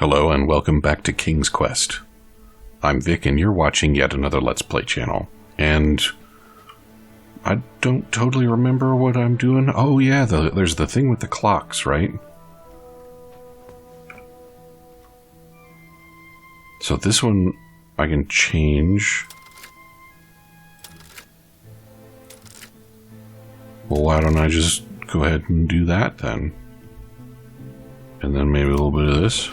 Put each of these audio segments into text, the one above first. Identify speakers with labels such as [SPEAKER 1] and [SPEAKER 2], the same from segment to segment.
[SPEAKER 1] Hello and welcome back to King's Quest. I'm Vic and you're watching yet another Let's Play channel. And I don't totally remember what I'm doing. Oh yeah, there's the thing with the clocks, right? So this one I can change. Well, why don't I just go ahead and do that then? And then maybe a little bit of this.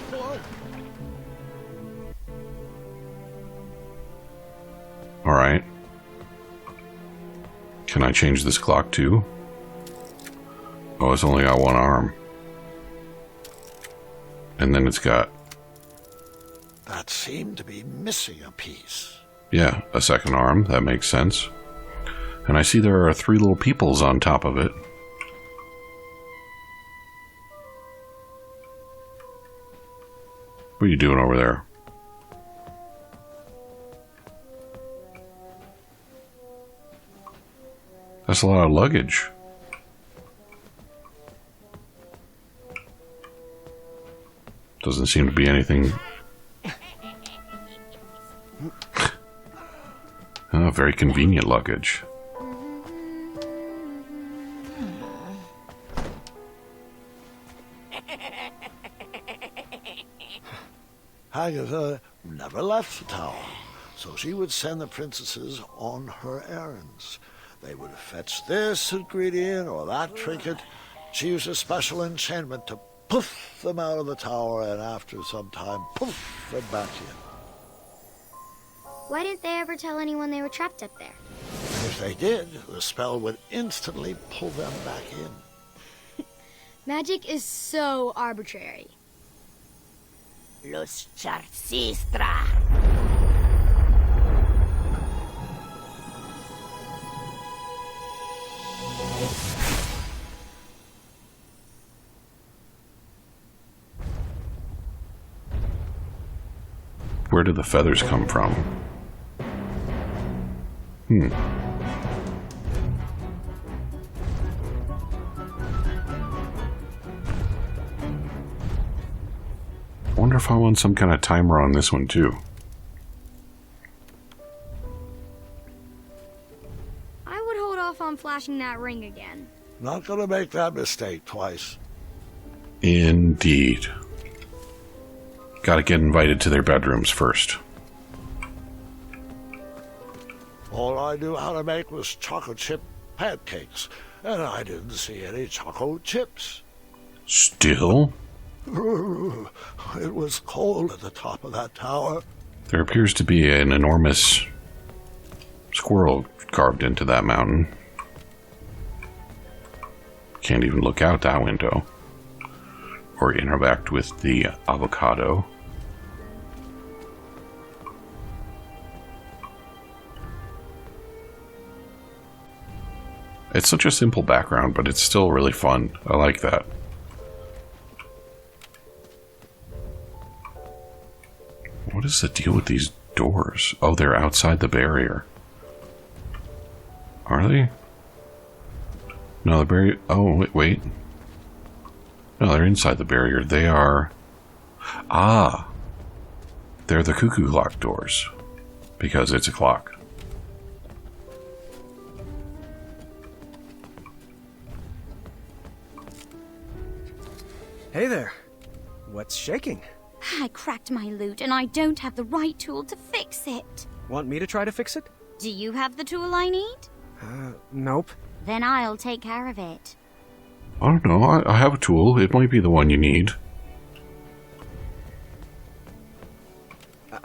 [SPEAKER 1] Alright. Can I change this clock too? Oh, it's only got one arm. And then it's got...
[SPEAKER 2] That seemed to be missing a piece.
[SPEAKER 1] Yeah, a second arm. That makes sense. And I see there are 3 little peoples on top of it. What are you doing over there? That's a lot of luggage. Doesn't seem to be anything... Oh, very convenient luggage.
[SPEAKER 2] Agatha never left the tower, so she would send the princesses on her errands. They would fetch this ingredient or that trinket. She used a special enchantment to poof them out of the tower, and after some time, poof them back in.
[SPEAKER 3] Why didn't they ever tell anyone they were trapped up there?
[SPEAKER 2] And if they did, the spell would instantly pull them back in.
[SPEAKER 3] Magic is so arbitrary.
[SPEAKER 4] Los Charcistra.
[SPEAKER 1] Where do the feathers come from? I wonder if I want some kind of timer on this one too.
[SPEAKER 3] I would hold off on flashing that ring again.
[SPEAKER 2] Not gonna make that mistake twice.
[SPEAKER 1] Indeed. Gotta get invited to their bedrooms first.
[SPEAKER 2] All I knew how to make was chocolate chip pancakes, and I didn't see any chocolate chips.
[SPEAKER 1] Still?
[SPEAKER 2] It was cold at the top of that tower.
[SPEAKER 1] There appears to be an enormous squirrel carved into that mountain. Can't even look out that window or interact with the avocado. It's such a simple background, but it's still really fun. I like that. What is the deal with these doors? Oh, they're outside the barrier. Are they? No, the barrier... Oh, wait. No, they're inside the barrier. They are... Ah! They're the cuckoo clock doors. Because it's a clock.
[SPEAKER 5] Hey there. What's shaking?
[SPEAKER 4] I cracked my loot and I don't have the right tool to fix it.
[SPEAKER 5] Want me to try to fix it?
[SPEAKER 4] Do you have the tool I need?
[SPEAKER 5] Nope.
[SPEAKER 4] Then I'll take care of it.
[SPEAKER 1] I don't know. I have a tool. It might be the one you need.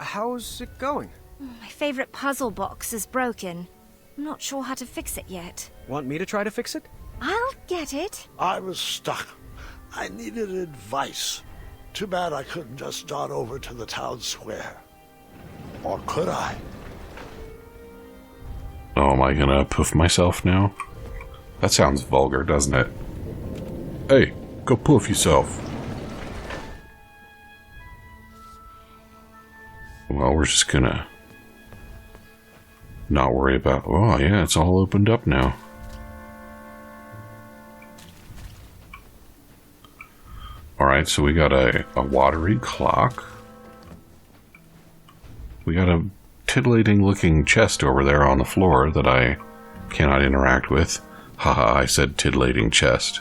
[SPEAKER 5] How's it going?
[SPEAKER 6] My favorite puzzle box is broken. I'm not sure how to fix it yet.
[SPEAKER 5] Want me to try to fix it?
[SPEAKER 6] I'll get it.
[SPEAKER 2] I was stuck. I needed advice. Too bad I couldn't just dart over to the town square. Or could I?
[SPEAKER 1] Oh, am I gonna poof myself now? That sounds vulgar, doesn't it? Hey, go poof yourself. Well, we're just gonna not worry about... Oh, yeah, it's all opened up now. Alright, Alright, so we got a watery clock. We got a titillating looking chest over there on the floor that I cannot interact with. Haha, I said titillating chest.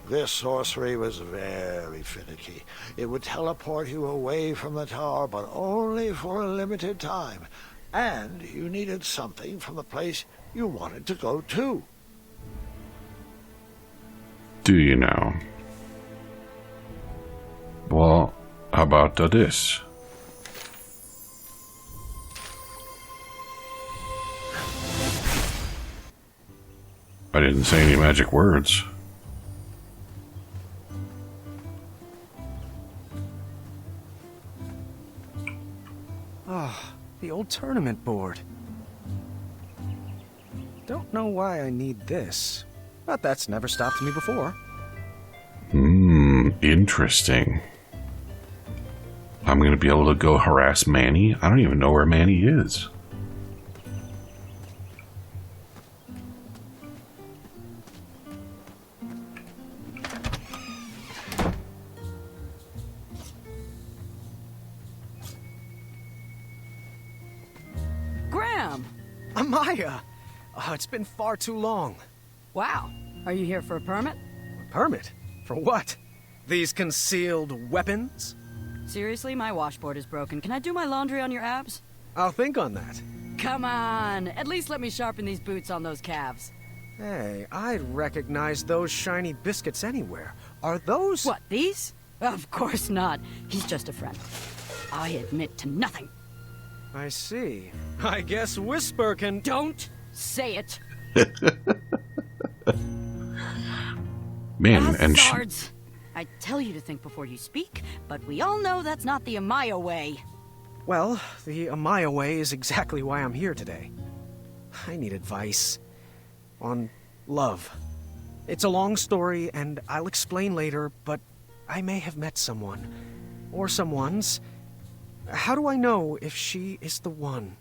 [SPEAKER 2] This sorcery was very finicky. It would teleport you away from the tower, but only for a limited time. And you needed something from the place you wanted to go to.
[SPEAKER 1] Do you know? Well, how about this? I didn't say any magic words.
[SPEAKER 5] Ah, the old tournament board. Don't know why I need this, but that's never stopped me before.
[SPEAKER 1] Interesting. I'm gonna be able to go harass Manny? I don't even know where Manny is.
[SPEAKER 7] Graham!
[SPEAKER 5] Amaya! Oh, it's been far too long.
[SPEAKER 7] Wow. Are you here for a permit?
[SPEAKER 5] A permit? For what? These concealed weapons?
[SPEAKER 7] Seriously, my washboard is broken. Can I do my laundry on your abs?
[SPEAKER 5] I'll think on that.
[SPEAKER 7] Come on! At least let me sharpen these boots on those calves.
[SPEAKER 5] Hey, I'd recognize those shiny biscuits anywhere. Are those...
[SPEAKER 7] What, these? Of course not. He's just a friend. I admit to nothing.
[SPEAKER 5] I see. I guess Whisper can...
[SPEAKER 7] Don't say it.
[SPEAKER 1] Man, and she...
[SPEAKER 7] Bastards! I tell you to think before you speak, but we all know that's not the Amaya way.
[SPEAKER 5] Well, the Amaya way is exactly why I'm here today. I need advice. On love. It's a long story, and I'll explain later, but I may have met someone. Or someone's. How do I know if she is the one?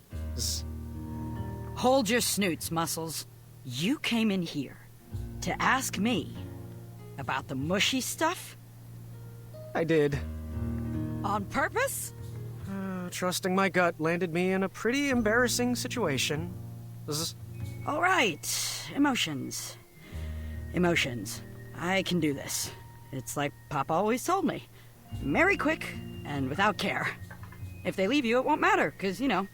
[SPEAKER 7] Hold your snoots, Muscles. You came in here to ask me about the mushy stuff?
[SPEAKER 5] I did.
[SPEAKER 7] On purpose?
[SPEAKER 5] Trusting my gut landed me in a pretty embarrassing situation.
[SPEAKER 7] All right. Emotions. Emotions. I can do this. It's like Papa always told me. Marry quick and without care. If they leave you, it won't matter, because, you know,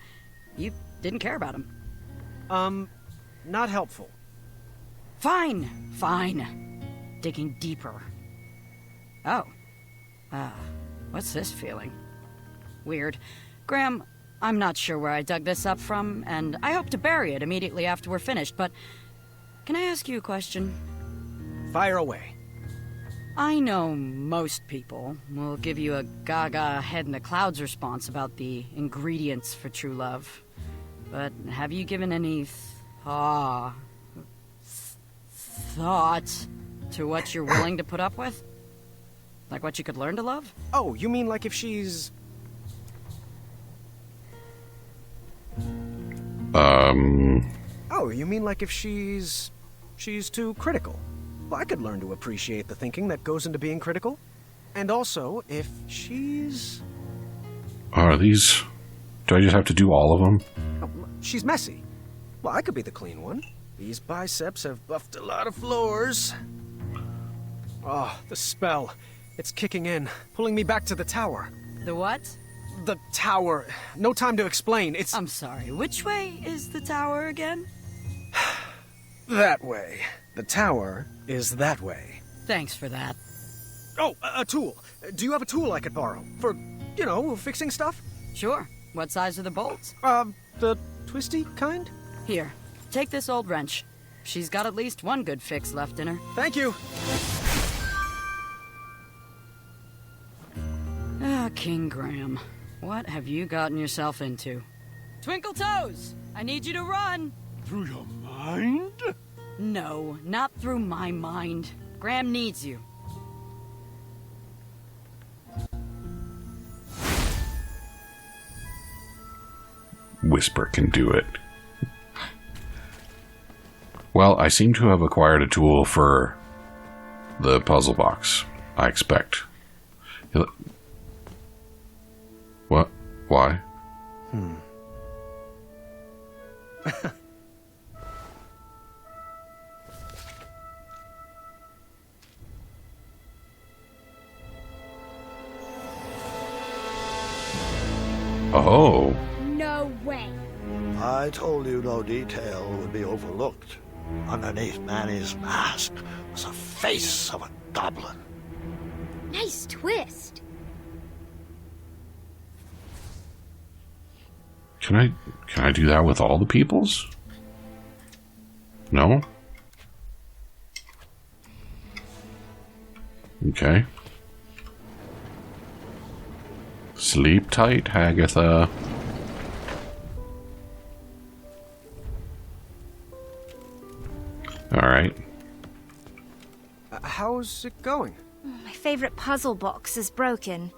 [SPEAKER 7] you didn't care about them.
[SPEAKER 5] Not helpful.
[SPEAKER 7] Fine. Digging deeper. Oh. What's this feeling? Weird. Graham, I'm not sure where I dug this up from, and I hope to bury it immediately after we're finished, but can I ask you a question?
[SPEAKER 5] Fire away.
[SPEAKER 7] I know most people will give you a gaga head in the clouds response about the ingredients for true love, but have you given any thought to what you're willing to put up with? Like what you could learn to love?
[SPEAKER 5] Oh, you mean like if she's... Oh, you mean like if she's too critical? Well, I could learn to appreciate the thinking that goes into being critical. And also, if she's...
[SPEAKER 1] Are these... Do I just have to do all of them?
[SPEAKER 5] Oh, she's messy. Well, I could be the clean one. These biceps have buffed a lot of floors. Oh, the spell. It's kicking in, pulling me back to the tower.
[SPEAKER 7] The what?
[SPEAKER 5] The tower. No time to explain. It's...
[SPEAKER 7] I'm sorry, which way is the tower again?
[SPEAKER 5] that way. The tower is that way.
[SPEAKER 7] Thanks for that.
[SPEAKER 5] Oh, a tool. Do you have a tool I could borrow? For, you know, fixing stuff?
[SPEAKER 7] Sure. What size are the bolts?
[SPEAKER 5] The twisty kind?
[SPEAKER 7] Here, take this old wrench. She's got at least one good fix left in her.
[SPEAKER 5] Thank you.
[SPEAKER 7] Ah, King Graham. What have you gotten yourself into? Twinkle Toes! I need you to run!
[SPEAKER 2] Through your mind?
[SPEAKER 7] No, not through my mind. Graham needs you.
[SPEAKER 1] Whisper can do it. Well, I seem to have acquired a tool for the puzzle box, I expect. What? Why? Oh.
[SPEAKER 3] No way.
[SPEAKER 2] I told you no detail would be overlooked. Underneath Manny's mask was the face of a goblin.
[SPEAKER 3] Nice twist.
[SPEAKER 1] Can I do that with all the peoples? No? Okay. Sleep tight, Hagatha. Alright.
[SPEAKER 5] How's it going?
[SPEAKER 6] My favorite puzzle box is broken.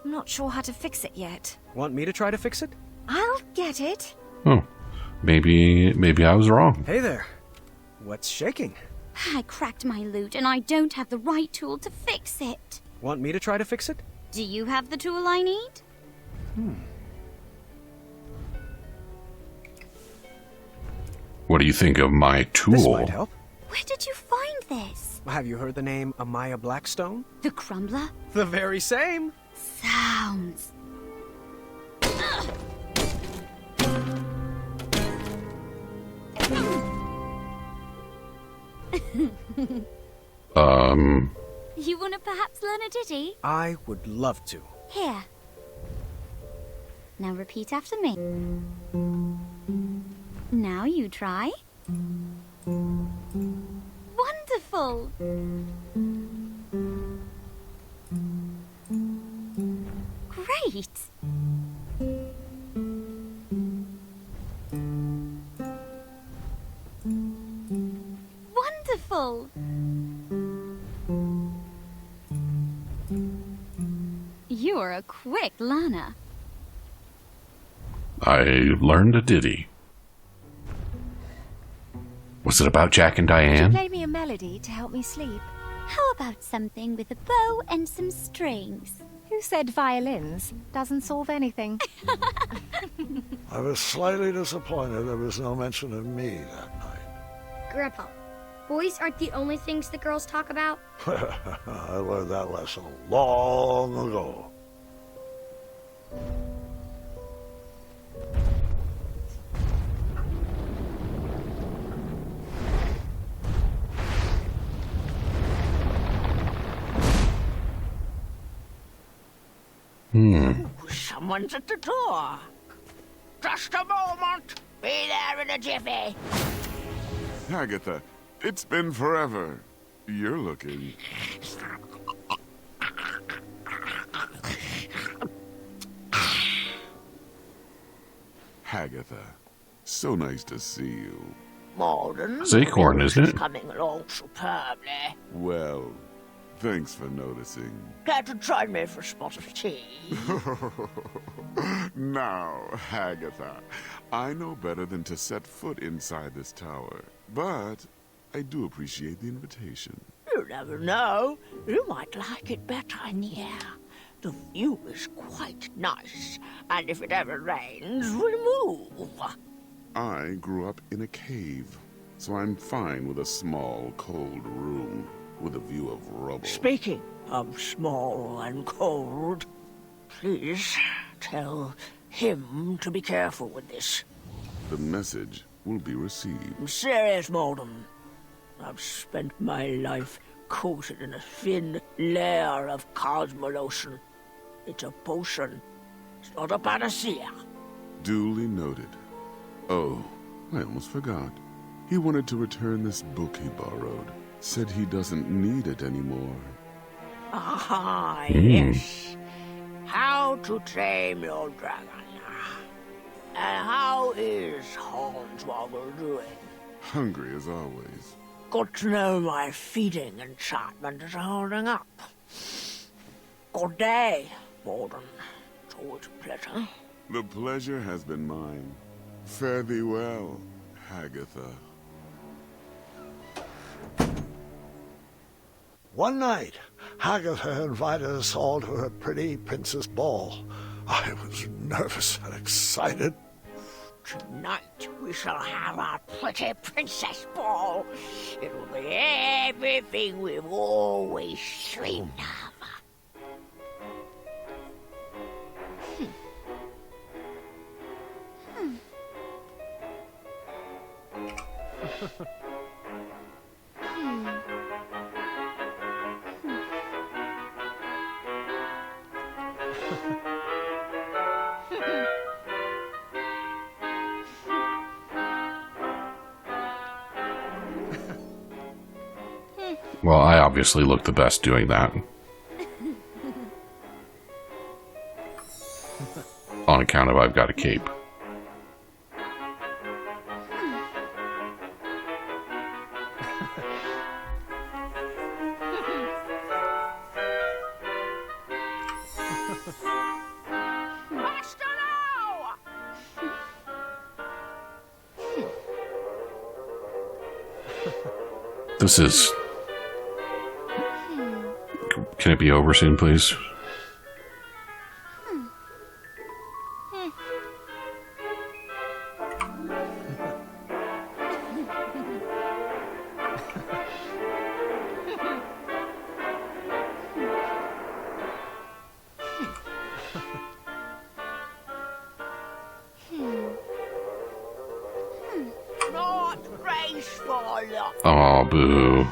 [SPEAKER 6] I'm not sure how to fix it yet.
[SPEAKER 5] Want me to try to fix it?
[SPEAKER 6] I'll get it.
[SPEAKER 1] Oh. Maybe I was wrong.
[SPEAKER 5] Hey there. What's shaking?
[SPEAKER 4] I cracked my loot and I don't have the right tool to fix it.
[SPEAKER 5] Want me to try to fix it?
[SPEAKER 4] Do you have the tool I need?
[SPEAKER 1] What do you think of my tool?
[SPEAKER 5] This might help.
[SPEAKER 4] Where did you find this?
[SPEAKER 5] Have you heard the name Amaya Blackstone?
[SPEAKER 4] The crumbler?
[SPEAKER 5] The very same.
[SPEAKER 4] Sounds. You wanna perhaps learn a ditty?
[SPEAKER 5] I would love to.
[SPEAKER 4] Here. Now repeat after me. Now you try. Wonderful! Great! Wonderful! You're a quick learner.
[SPEAKER 1] I learned a ditty. Was it about Jack and Diane?
[SPEAKER 6] Play me a melody to help me sleep.
[SPEAKER 4] How about something with a bow and some strings?
[SPEAKER 6] Who said violins? Doesn't solve anything.
[SPEAKER 2] I was slightly disappointed there was no mention of me that night.
[SPEAKER 3] Grandpa, boys aren't the only things the girls talk about.
[SPEAKER 2] I learned that lesson long ago.
[SPEAKER 8] Someone's at the door. Just a moment. Be there in a jiffy.
[SPEAKER 9] Agatha, it's been forever. You're looking... Agatha, so nice to see you.
[SPEAKER 8] Malden.
[SPEAKER 1] It's Acorn, isn't it?
[SPEAKER 8] Coming along superbly.
[SPEAKER 9] Well, thanks for noticing.
[SPEAKER 8] Care to join me for a spot of tea?
[SPEAKER 9] Now, Agatha, I know better than to set foot inside this tower, but I do appreciate the invitation.
[SPEAKER 8] You never know. You might like it better in here. The view is quite nice, and if it ever rains, we'll move.
[SPEAKER 9] I grew up in a cave, so I'm fine with a small, cold room with a view of rubble.
[SPEAKER 8] Speaking of small and cold, please tell him to be careful with this.
[SPEAKER 9] The message will be received.
[SPEAKER 8] I'm serious, Malden. I've spent my life coated in a thin layer of cosmolotion. It's a potion. It's not a panacea.
[SPEAKER 9] Duly noted. Oh, I almost forgot. He wanted to return this book he borrowed. Said he doesn't need it anymore.
[SPEAKER 8] Ah, yes. How to Tame Your Dragon. And how is Hornswoggle doing?
[SPEAKER 9] Hungry as always.
[SPEAKER 8] Good to know my feeding enchantment is holding up. Good day, Borden. It's always a pleasure.
[SPEAKER 9] The pleasure has been mine. Fare thee well, Hagatha.
[SPEAKER 2] One night, Hagatha invited us all to her pretty princess ball. I was nervous and excited.
[SPEAKER 8] Tonight we shall have our pretty princess ball. It will be everything we've always dreamed of.
[SPEAKER 1] Well, I obviously look the best doing that. On account of I've got a cape. This is... Can it be over soon, please?
[SPEAKER 8] Not graceful.
[SPEAKER 1] Oh, boo.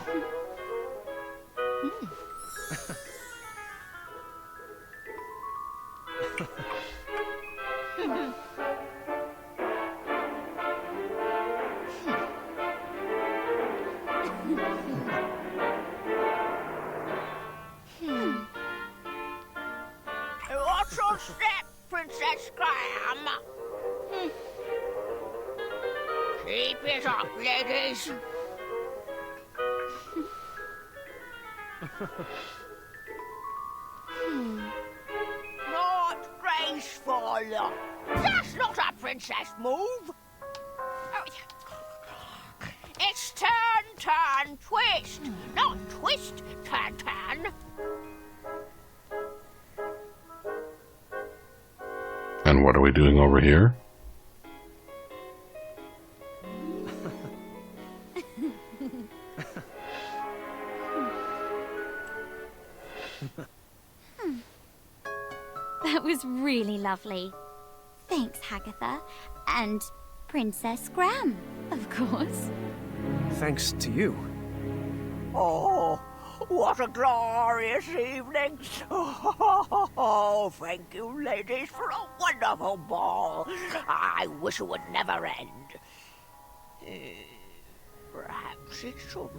[SPEAKER 8] Watch your step, Princess Graham. Keep it up, ladies. Not graceful. That's not a princess move. It's turn, turn, twist. Not twist, turn, turn.
[SPEAKER 1] And what are we doing over here?
[SPEAKER 4] That was really lovely. Thanks, Hagatha. And Princess Graham, of course.
[SPEAKER 5] Thanks to you.
[SPEAKER 8] Oh, what a glorious evening. Oh, thank you, ladies, for a wonderful ball. I wish it would never end. Perhaps it shouldn't.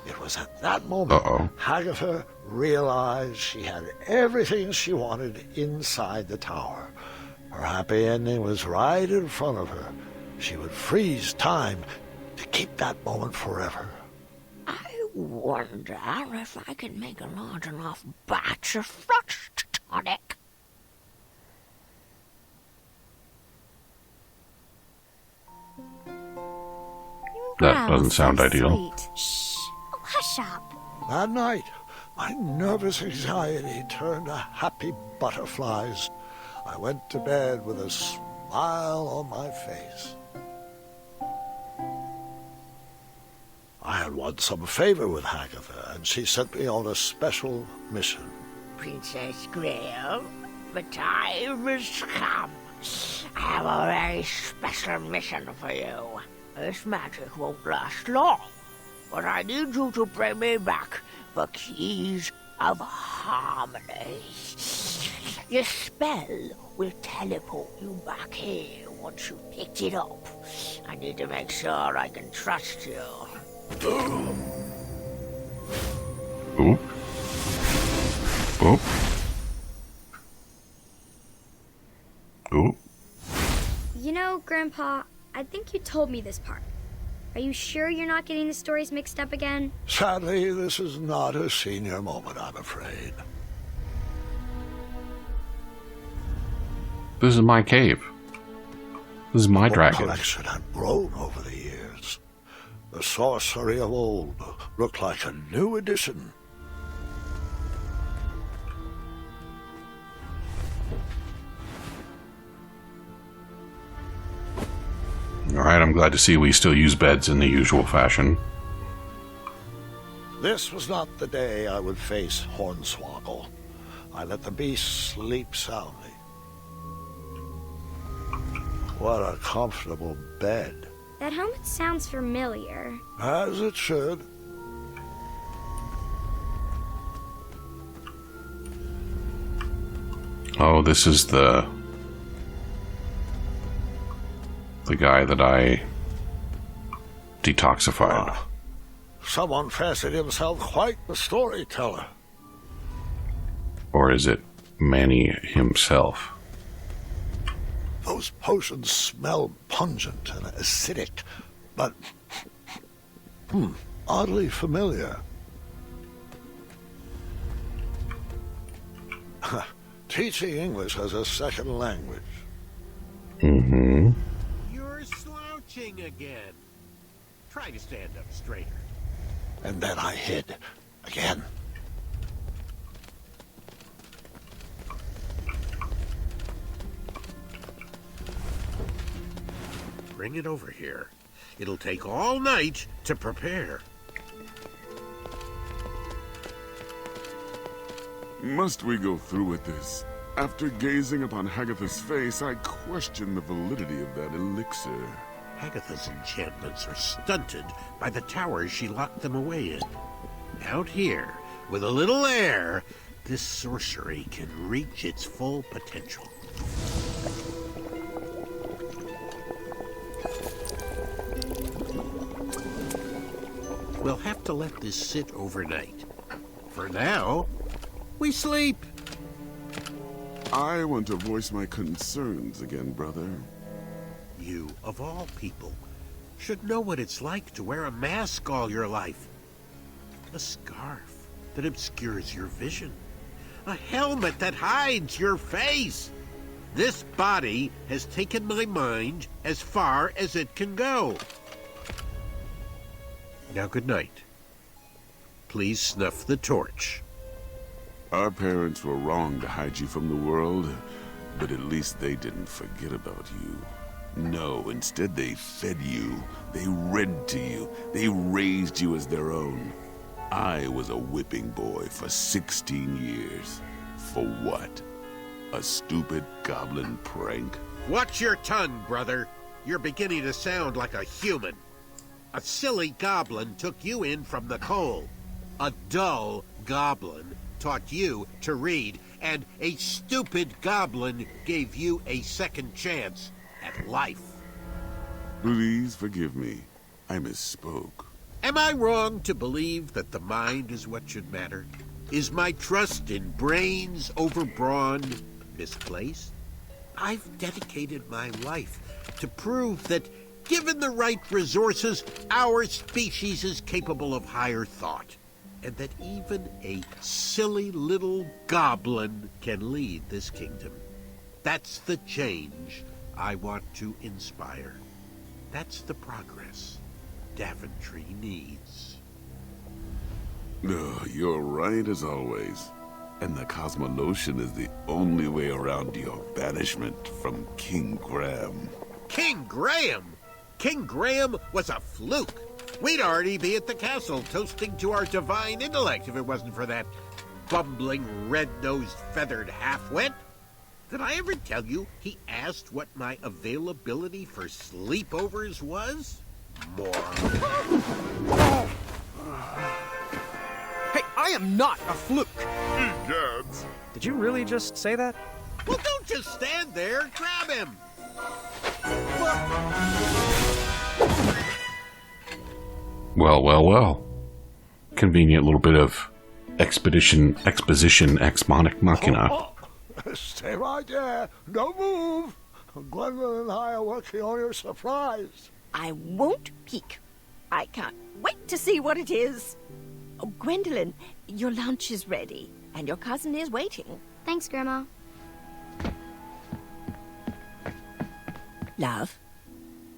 [SPEAKER 2] It was at that moment Hagatha realized she had everything she wanted inside the tower. Her happy ending was right in front of her. She would freeze time to keep that moment forever.
[SPEAKER 8] I wonder if I can make a large enough batch of flush tonic.
[SPEAKER 1] That doesn't sound ideal.
[SPEAKER 4] Shh. Oh, hush up.
[SPEAKER 2] That night, my nervous anxiety turned to happy butterflies. I went to bed with a smile on my face. I had won some favor with Hagatha, and she sent me on a special mission.
[SPEAKER 8] Princess Graham, the time has come. I have a very special mission for you. This magic won't last long, but I need you to bring me back the keys of harmony. Your spell will teleport you back here once you picked it up. I need to make sure I can trust you.
[SPEAKER 1] Oop. Oop. Oop.
[SPEAKER 3] You know, Grandpa, I think you told me this part. Are you sure you're not getting the stories mixed up again?
[SPEAKER 2] Sadly, this is not a senior moment, I'm afraid.
[SPEAKER 1] This is my cave. This is my
[SPEAKER 2] The
[SPEAKER 1] dragon.
[SPEAKER 2] collection had grown over the years. The sorcery of old looked like a new edition.
[SPEAKER 1] Alright, I'm glad to see we still use beds in the usual fashion.
[SPEAKER 2] This was not the day I would face Hornswoggle. I let the beast sleep soundly. What a comfortable bed.
[SPEAKER 3] That helmet sounds familiar.
[SPEAKER 2] As it should.
[SPEAKER 1] Oh, this is the guy that I detoxified.
[SPEAKER 2] Someone fancied himself quite the storyteller.
[SPEAKER 1] Or is it Manny himself?
[SPEAKER 2] Those potions smell pungent and acidic, but oddly familiar. Teaching English as a second language.
[SPEAKER 1] Mm-hmm.
[SPEAKER 10] You're slouching again. Try to stand up straighter.
[SPEAKER 2] And then I hid again.
[SPEAKER 10] Bring it over here. It'll take all night to prepare.
[SPEAKER 9] Must we go through with this? After gazing upon Hagatha's face, I question the validity of that elixir.
[SPEAKER 10] Hagatha's enchantments are stunted by the towers she locked them away in. Out here, with a little air, this sorcery can reach its full potential. We'll have to let this sit overnight. For now, we sleep.
[SPEAKER 9] I want to voice my concerns again, brother.
[SPEAKER 10] You, of all people, should know what it's like to wear a mask all your life. A scarf that obscures your vision. A helmet that hides your face. This body has taken my mind as far as it can go. Now, good night. Please snuff the torch.
[SPEAKER 9] Our parents were wrong to hide you from the world, but at least they didn't forget about you. No, instead they fed you, they read to you, they raised you as their own. I was a whipping boy for 16 years. For what? A stupid goblin prank?
[SPEAKER 10] Watch your tongue, brother. You're beginning to sound like a human. A silly goblin took you in from the cold. A dull goblin taught you to read, and a stupid goblin gave you a second chance at life.
[SPEAKER 9] Please forgive me. I misspoke.
[SPEAKER 10] Am I wrong to believe that the mind is what should matter? Is my trust in brains over brawn misplaced? I've dedicated my life to prove that, given the right resources, our species is capable of higher thought, and that even a silly little goblin can lead this kingdom. That's the change I want to inspire. That's the progress Daventry needs.
[SPEAKER 9] Oh, you're right as always. And the Cosmolotion is the only way around your banishment from King Graham.
[SPEAKER 10] King Graham? King Graham was a fluke. We'd already be at the castle toasting to our divine intellect if it wasn't for that bumbling, red-nosed, feathered half-wit. Did I ever tell you he asked what my availability for sleepovers was? Moron.
[SPEAKER 5] Hey, I am not a fluke!
[SPEAKER 9] Egads!
[SPEAKER 5] Did you really just say that?
[SPEAKER 10] Well, don't just stand there. Grab him.
[SPEAKER 1] Well, well, well. Convenient little bit of exposition ex machina.
[SPEAKER 2] Stay right there. Don't move. Gwendolyn and I are working on your surprise.
[SPEAKER 4] I won't peek.
[SPEAKER 8] I can't wait to see what it is. Oh, Gwendolyn, your lunch is ready, and your cousin is waiting.
[SPEAKER 3] Thanks, Grandma.
[SPEAKER 8] Love,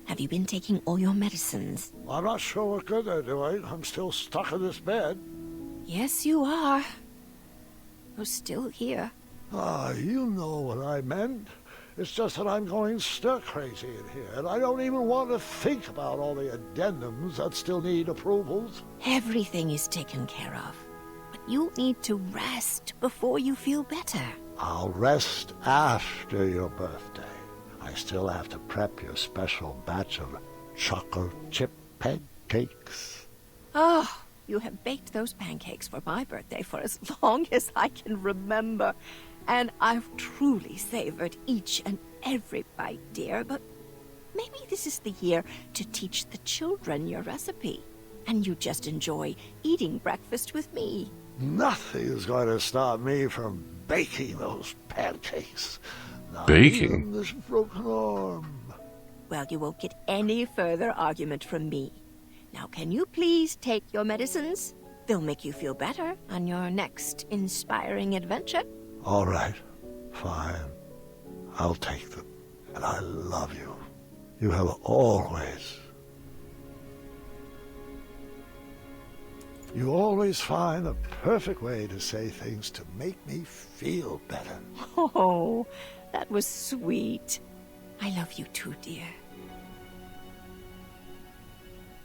[SPEAKER 8] have you been taking all your medicines?
[SPEAKER 2] I'm not sure what good they're doing. I'm still stuck in this bed.
[SPEAKER 8] Yes, you are. You're still here.
[SPEAKER 2] Ah, you know what I meant. It's just that I'm going stir-crazy in here, and I don't even want to think about all the addendums that still need approvals.
[SPEAKER 8] Everything is taken care of. But you need to rest before you feel better.
[SPEAKER 2] I'll rest after your birthday. I still have to prep your special batch of chocolate chip pancakes.
[SPEAKER 8] Oh, you have baked those pancakes for my birthday for as long as I can remember. And I've truly savored each and every bite, dear. But maybe this is the year to teach the children your recipe. And you just enjoy eating breakfast with me.
[SPEAKER 2] Nothing is going to stop me from baking those pancakes. Not
[SPEAKER 1] Baking?
[SPEAKER 2] even this broken arm.
[SPEAKER 8] Well, you won't get any further argument from me. Now, can you please take your medicines? They'll make you feel better on your next inspiring adventure.
[SPEAKER 2] All right, fine. I'll take them. And I love you. You have always... You always find the perfect way to say things to make me feel better.
[SPEAKER 8] Oh, that was sweet. I love you too, dear.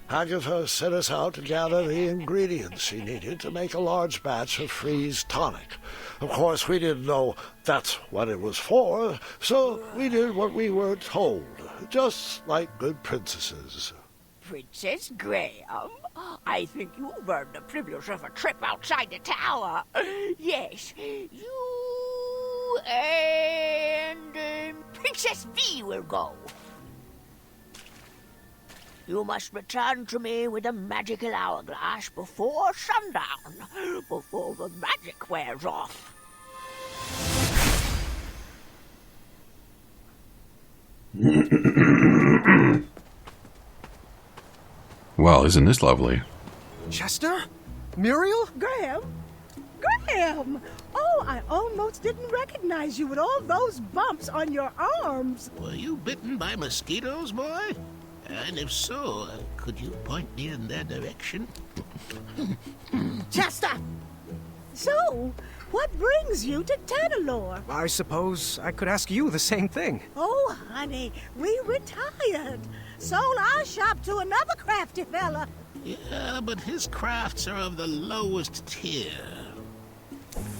[SPEAKER 2] Agatha sent us out to gather the ingredients she needed to make a large batch of freeze tonic. Of course, we didn't know that's what it was for, so we did what we were told, just like good princesses.
[SPEAKER 8] Princess Graham, I think you've earned the privilege of a trip outside the tower. Yes, you and Princess V will go. You must return to me with a magical hourglass before sundown, before the magic wears off.
[SPEAKER 1] Well, isn't this lovely?
[SPEAKER 5] Chester? Muriel?
[SPEAKER 11] Graham? Graham! Oh, I almost didn't recognize you with all those bumps on your arms.
[SPEAKER 10] Were you bitten by mosquitoes, boy? And if so, could you point me in their direction?
[SPEAKER 11] Chester! So, what brings you to Tanalore?
[SPEAKER 5] I suppose I could ask you the same thing.
[SPEAKER 11] Oh, honey, we retired. Sold our shop to another crafty fella.
[SPEAKER 10] Yeah, but his crafts are of the lowest tier.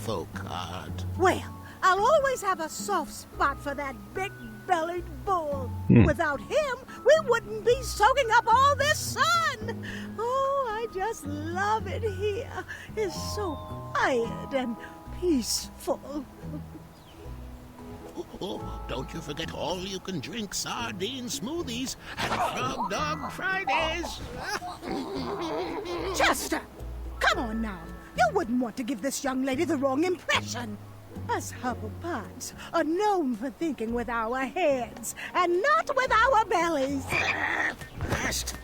[SPEAKER 10] Folk art.
[SPEAKER 11] Well, I'll always have a soft spot for that big-bellied bull. Without him, we wouldn't be soaking up all this sun. Oh, I just love it here. It's so quiet and peaceful.
[SPEAKER 10] Oh, don't you forget all-you-can-drink sardine smoothies and Frog Dog Fridays.
[SPEAKER 11] Chester, come on now. You wouldn't want to give this young lady the wrong impression. Us Hufflepuffs are known for thinking with our heads and not with our bellies.
[SPEAKER 10] First,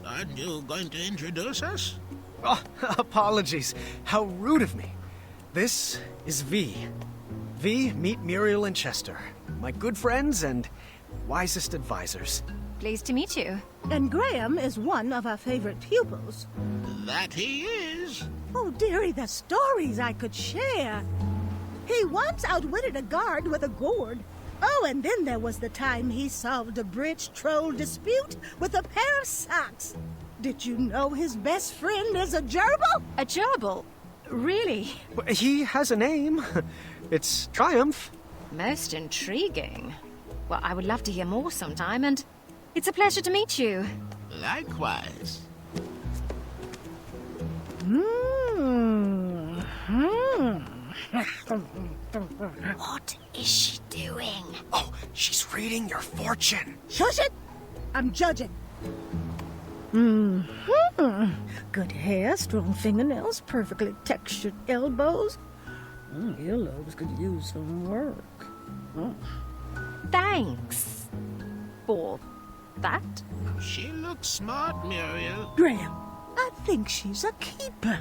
[SPEAKER 10] aren't you going to introduce us?
[SPEAKER 5] Oh, apologies. How rude of me. This is V. V, meet Muriel and Chester, my good friends and wisest advisors.
[SPEAKER 6] Pleased to meet you.
[SPEAKER 11] And Graham is one of our favorite pupils.
[SPEAKER 10] That he is.
[SPEAKER 11] Oh, dearie, the stories I could share. He once outwitted a guard with a gourd. Oh, and then there was the time he solved a bridge troll dispute with a pair of socks. Did you know his best friend is a gerbil?
[SPEAKER 6] A gerbil? Really?
[SPEAKER 5] He has a name. It's Triumph.
[SPEAKER 6] Most intriguing. Well, I would love to hear more sometime, and it's a pleasure to meet you.
[SPEAKER 10] Likewise.
[SPEAKER 4] What is she doing?
[SPEAKER 5] Oh, she's reading your fortune.
[SPEAKER 11] Shush it! I'm judging. Good hair, strong fingernails, perfectly textured elbows. Earlobes could use some work.
[SPEAKER 6] Thanks for that?
[SPEAKER 10] She looks smart, Muriel.
[SPEAKER 11] Graham, I think she's a keeper.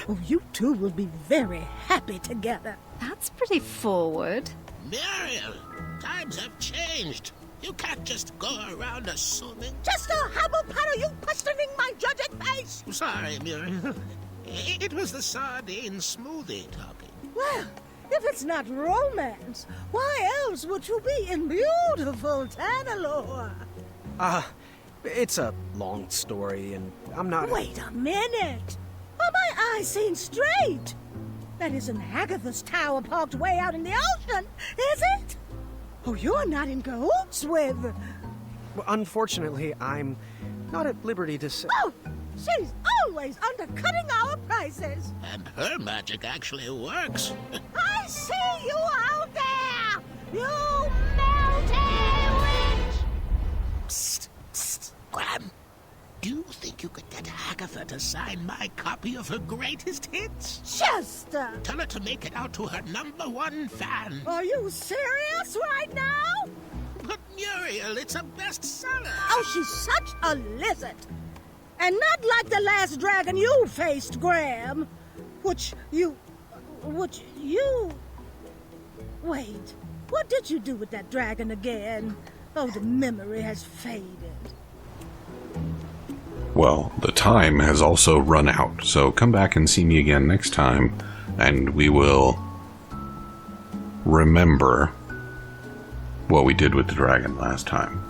[SPEAKER 11] Oh, you two will be very happy together.
[SPEAKER 6] That's pretty forward.
[SPEAKER 10] Muriel, times have changed. You can't just go around assuming.
[SPEAKER 11] Just how are you questioning my judging face?
[SPEAKER 10] Sorry, Muriel. It was the sardine smoothie talking.
[SPEAKER 11] Well, if it's not romance, why else would you be in beautiful Tanalore?
[SPEAKER 5] It's a long story, and I'm not...
[SPEAKER 11] Wait a minute! Are my eyes seen straight? That isn't Hagatha's tower parked way out in the ocean, is it? Oh, you're not in cahoots with...
[SPEAKER 5] Well, unfortunately, I'm not at liberty to say...
[SPEAKER 11] Oh, she's always undercutting our prices.
[SPEAKER 10] And her magic actually works.
[SPEAKER 11] I see you out there! You melty witch!
[SPEAKER 10] Psst, psst, Graham. Do you think you could get Hagatha to sign my copy of her greatest hits?
[SPEAKER 11] Chester!
[SPEAKER 10] Tell her to make it out to her #1 fan.
[SPEAKER 11] Are you serious right now?
[SPEAKER 10] But Muriel, it's a bestseller.
[SPEAKER 11] Oh, she's such a lizard. And not like the last dragon you faced, Graham. Which you... Wait, what did you do with that dragon again? Oh, the memory has faded.
[SPEAKER 1] Well, the time has also run out, so come back and see me again next time, and we will remember what we did with the dragon last time.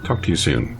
[SPEAKER 1] Talk to you soon.